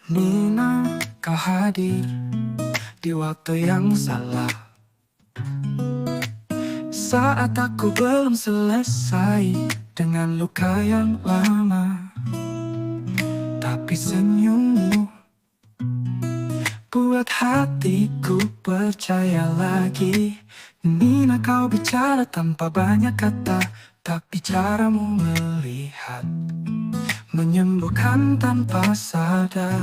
Nina, kau hadir di waktu yang salah. Saat aku belum selesai dengan luka yang lama, tapi senyummu buat hatiku percaya lagi. Nina, kau bicara tanpa banyak kata, tapi caramu melihat menyembuhkan tanpa sadar.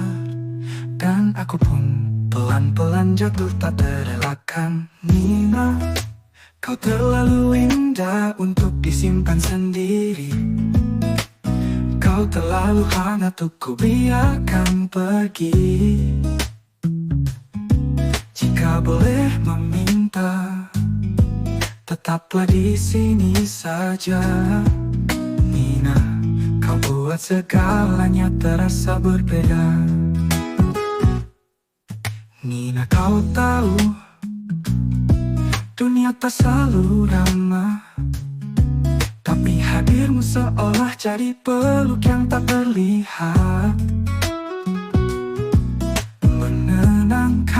Dan aku pun pelan-pelan jatuh tak terelakkan. Nina, kau terlalu indah untuk disimpan sendiri. Kau terlalu hangat untuk ku biarkan pergi. Jika boleh meminta, tetaplah di sini saja. Nina, kau buat segalanya terasa berbeda. Nina, kau tahu dunia tak selalu ramah, tapi hadirmu seolah jadi peluk yang tak terlihat, menenangkan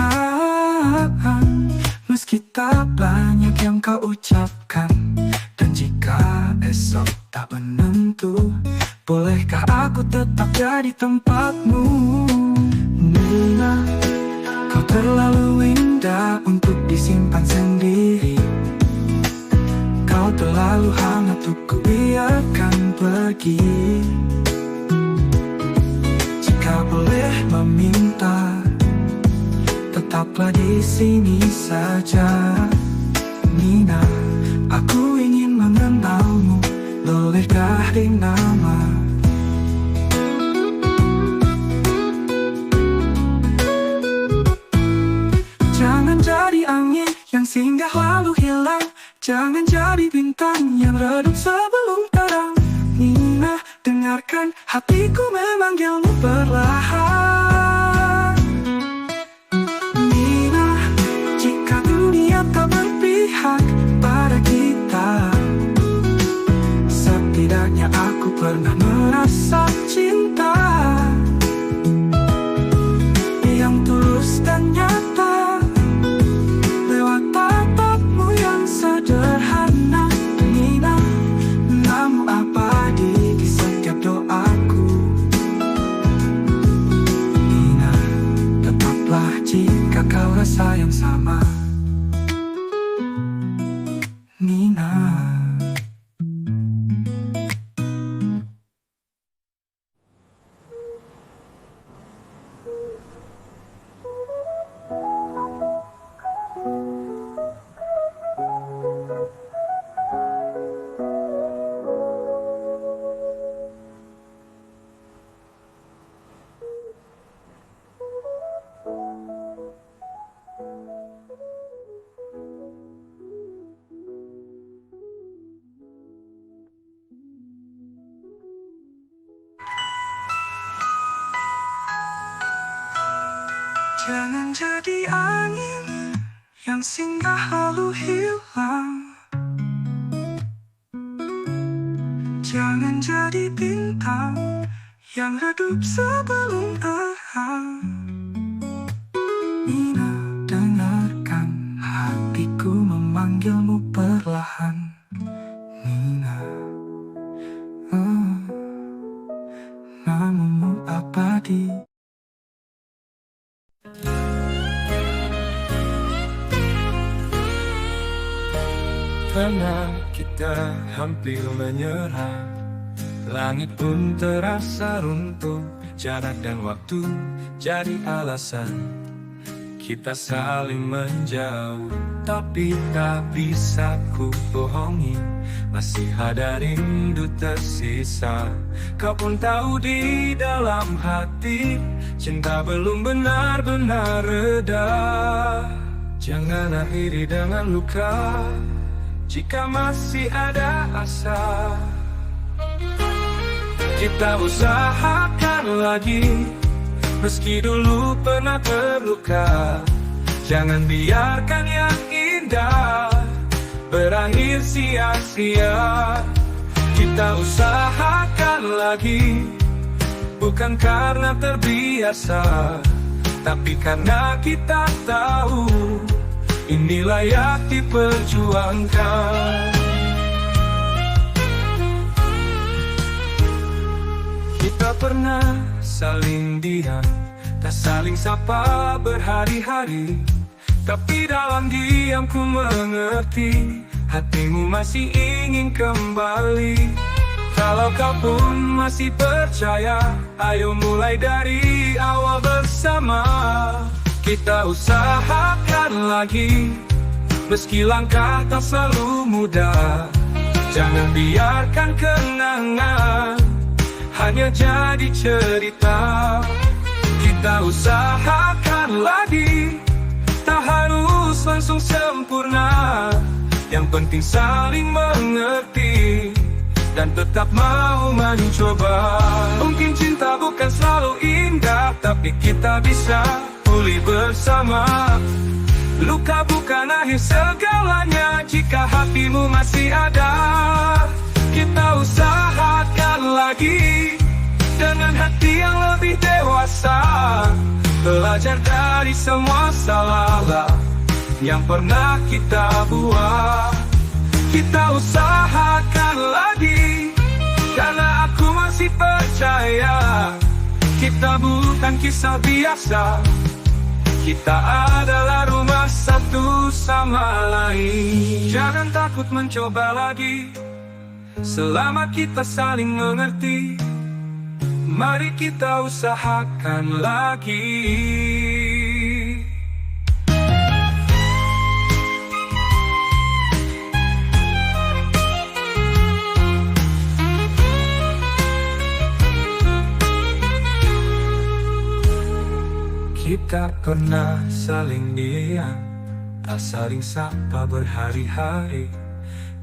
meski tak banyak yang kau ucapkan. Dan jika esok tak menentu, bolehkah aku tetap jadi tempatmu? Nina, kau terlalu indah untuk disimpan sendiri. Kau terlalu hangat untuk ku biarkan pergi. Jika boleh meminta, tetaplah di sini saja. Nina, aku ingin mengenalmu, bolehkah di nama? Jangan jadi angin yang singgah lalu hilang. Jangan jadi bintang yang redup sebelum terang. Nina, dengarkan hatiku memanggilmu perlahan. Nina, jika dunia tak berpihak pada kita, setidaknya aku pernah merasa cinta yang tulus dan nyata lewat tatapmu yang sederhana. Nina, namamu abadi di setiap doaku. Nina, tetaplah jika kau rasa yang sama. Nina. Jangan jadi angin yang singgah lalu hilang. Jangan jadi bintang yang redup sebelum terang. Nina, dengarkan hatiku memanggilmu perlahan. Nina, namamu abadi. Pernah kita hampir menyerah, langit pun terasa runtuh, jarak dan waktu jadi alasan kita saling menjauh. Tapi tak bisa ku bohongi, masih ada rindu tersisa. Kau pun tahu di dalam hati, cinta belum benar-benar reda. Jangan akhiri dengan luka, jika masih ada asa. Kita usahakan lagi, meski dulu pernah terluka. Jangan biarkan yang indah berakhir sia-sia. Kita usahakan lagi, bukan karena terbiasa. biasa. Tapi karena kita tahu ini layak diperjuangkan, kita pernah saling diam, tak saling sapa berhari-hari. Tapi dalam diam ku mengerti, hatimu masih ingin kembali. Kalau kau pun masih percaya, ayo mulai dari awal bersama. Kita usahakan lagi, meski langkah tak selalu mudah. Jangan biarkan kenangan hanya jadi cerita. Kita usahakan lagi, tak harus langsung sempurna. Yang penting saling mengerti dan tetap mau mencoba. Mungkin cinta bukan selalu indah, tapi kita bisa pulih bersama. Luka bukan akhir segalanya, jika hatimu masih ada. Kita usahakan lagi dengan hati yang lebih dewasa. Belajar dari semua salah yang pernah kita buat. Kita usahakan lagi, karena aku masih percaya kita bukan kisah biasa. Kita adalah rumah satu sama lain. Jangan takut mencoba lagi, selama kita saling mengerti. Mari kita usahakan lagi. Kita pernah saling diam, tak saling sapa berhari-hari.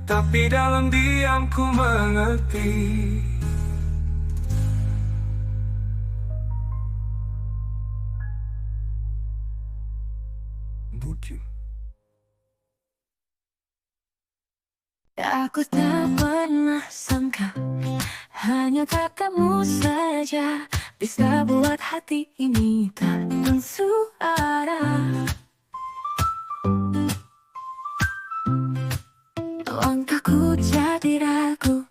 Tapi dalam diam ku mengerti. Aku tak pernah sangka hanya katamu saja bisa buat hati ini tak bersuara. Langkahku jadi ragu,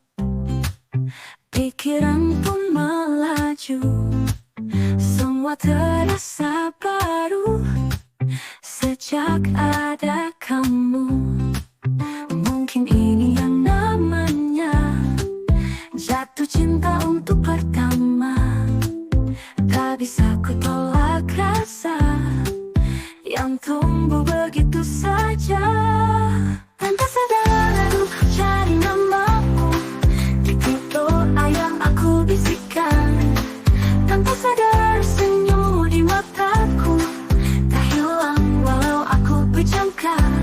pikiran pun melaju. Semua terasa baru sejak ada kamu. Mungkin ini yang namanya jatuh cinta untuk pertama. Tak bisa ku tolak rasa yang tumbuh begitu saja. Tanpa sadar aku cari namamu di doa yang aku bisikkan. Tanpa sadar senyum di mataku tak hilang walau aku pejamkan.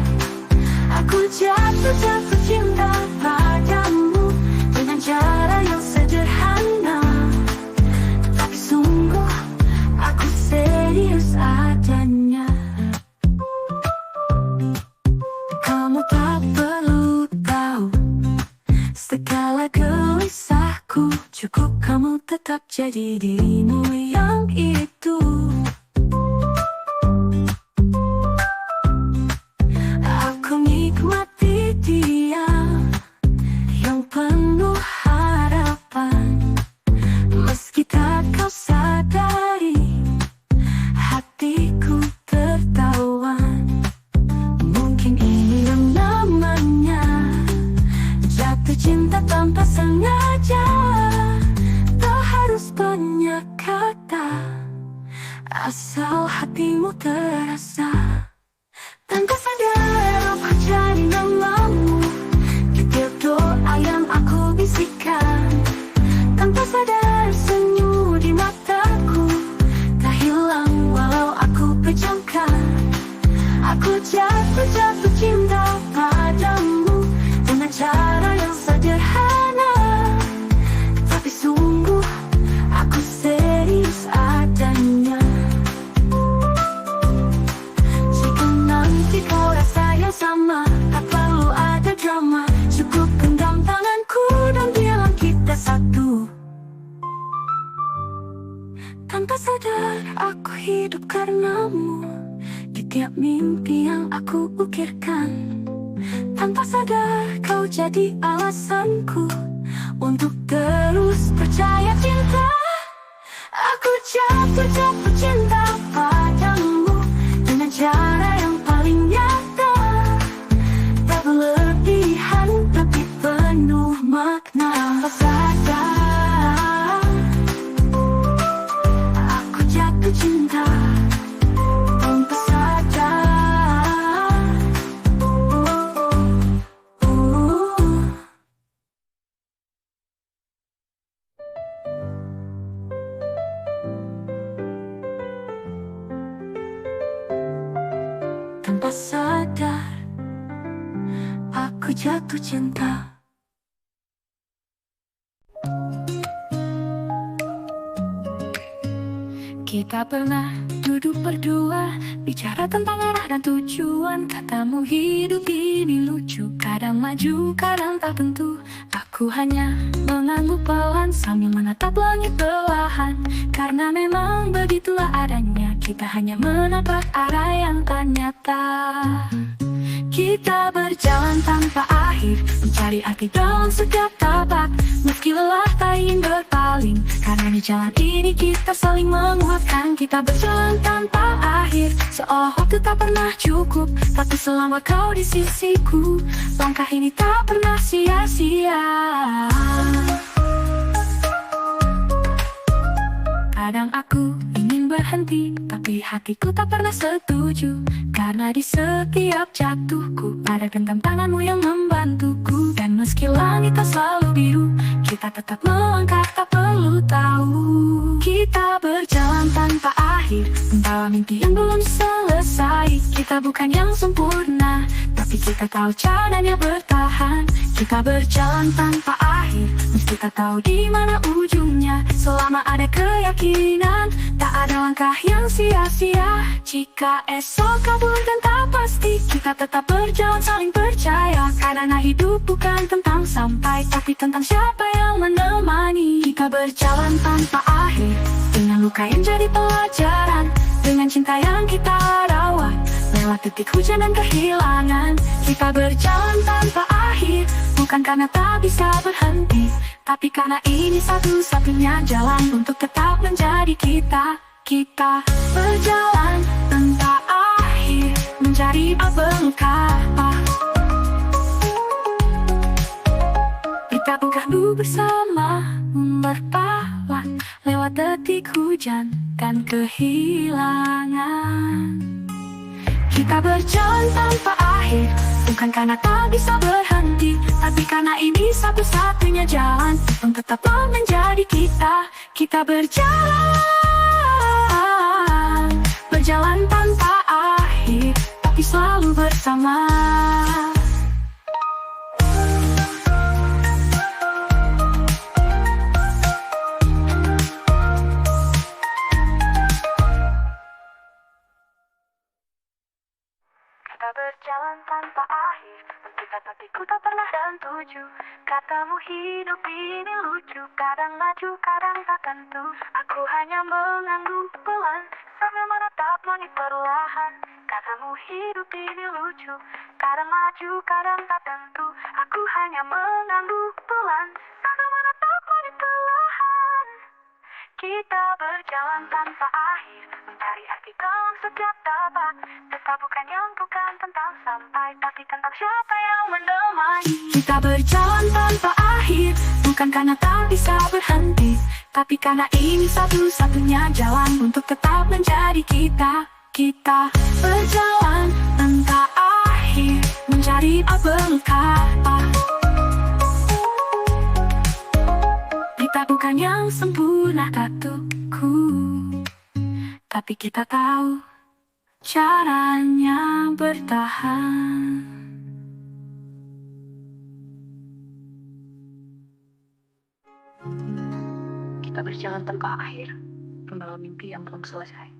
Aku jatuh cinta padamu dengan cara yang sederhana. Tapi sungguh aku serius adanya. Kamu tak perlu tahu segala gelisahku. Cukup kamu tetap jadi dirimu yang itu. Aku nikmati dia yang penuh harapan. Meski tak kau sadari, hatiku tertawan. Mungkin ini yang namanya jatuh cinta tanpa sengaja. Tak harus banyak kata, asal hatimu terasa. Tanpa sadar aku cari namamu di tiap doa yang aku bisikkan. Tanpa sadar senyum di mataku tak hilang walau aku pejamkan. Aku jatuh cinta padamu dengan cara yang sederhana. Tapi sungguh aku serius adanya. Jika nanti kau rasa yang sama, tak perlu ada drama. Cukup genggam tanganku dan bilang kita satu. sadar aku hidup karenamu. Di tiap mimpi yang aku ukirkan, tanpa sadar kau jadi alasanku untuk terus percaya cinta. Aku jatuh cinta padamu dengan cara yang paling nyata. Tak berlebihan tapi penuh makna. Tanpa sadar aku jatuh cinta. Tanpa sadar tanpa sadar aku jatuh cinta. Kita pernah duduk berdua, bicara tentang arah dan tujuan. Katamu hidup ini lucu, kadang maju, kadang tak tentu. Aku hanya mengangguk pelan sambil menatap langit perlahan. Karena memang begitulah adanya, kita hanya menabrak arah yang tak nyata. Kita berjalan tanpa akhir, mencari arti dalam setiap tapak. Meski lelah tak ingin berpaling, karena di jalan ini kita saling menguatkan. Kita berjalan tanpa akhir, seolah waktu tak pernah cukup. Tapi selama kau di sisiku, langkah ini tak pernah sia-sia. Kadang aku ingin berhenti, tapi hatiku tak pernah setuju. Karena di setiap jatuhku ada genggam tanganmu yang membantuku. Dan meski langit tak selalu biru, kita tetap melangkah tak perlu tahu. Kita berjalan tanpa akhir, membawa mimpi yang belum selesai. Kita bukan yang sempurna, tapi kita tahu caranya bertahan. Kita berjalan tanpa akhir, meski tak tahu di mana ujungnya. Selama ada keyakinan, tak ada langkah yang sia-sia. Jika esok kabur dan tak pasti, kita tetap berjalan saling percaya. Karena hidup bukan tentang sampai, tapi tentang siapa yang menemani. Kita berjalan tanpa akhir, dengan luka yang jadi pelajaran, dengan cinta yang kita rawat lewat detik hujan dan kehilangan. Kita berjalan tanpa akhir, bukan karena tak bisa berhenti, tapi karena ini satu-satunya jalan untuk tetap menjadi kita. Kita berjalan tanpa akhir, mencari belengkap. Kita bergandu bersama, berpalan lewat detik hujan dan kehilangan. Kita berjalan tanpa akhir, bukan karena tak bisa berhenti, tapi karena ini satu-satunya jalan untuk tetap menjadi kita. Kita berjalan tanpa akhir, tapi selalu bersama. Kita berjalan tanpa akhir, kita tapiku tak pernah dan tuju. Katamu hidup ini lucu, kadang maju, kadang tak tentu. Aku hanya mengangguk pelan, sambil menatap langit perlahan. Katamu hidup ini lucu, kadang maju, kadang tak tentu. Aku hanya mengangguk pelan, sambil menatap langit perlahan. Kita berjalan tanpa akhir, mencari arti dalam setiap tapak. Kita bukan tentang sampai, tapi tentang siapa yang menemani. Kita berjalan tanpa akhir, bukan karena tak bisa berhenti, tapi karena ini satu-satunya jalan untuk tetap menjadi kita. Kita berjalan tanpa akhir, mencari belengkap. Kita bukan yang sempurna satuku, tapi kita tahu caranya bertahan. Kita berjalan tanpa akhir, membawa mimpi yang belum selesai.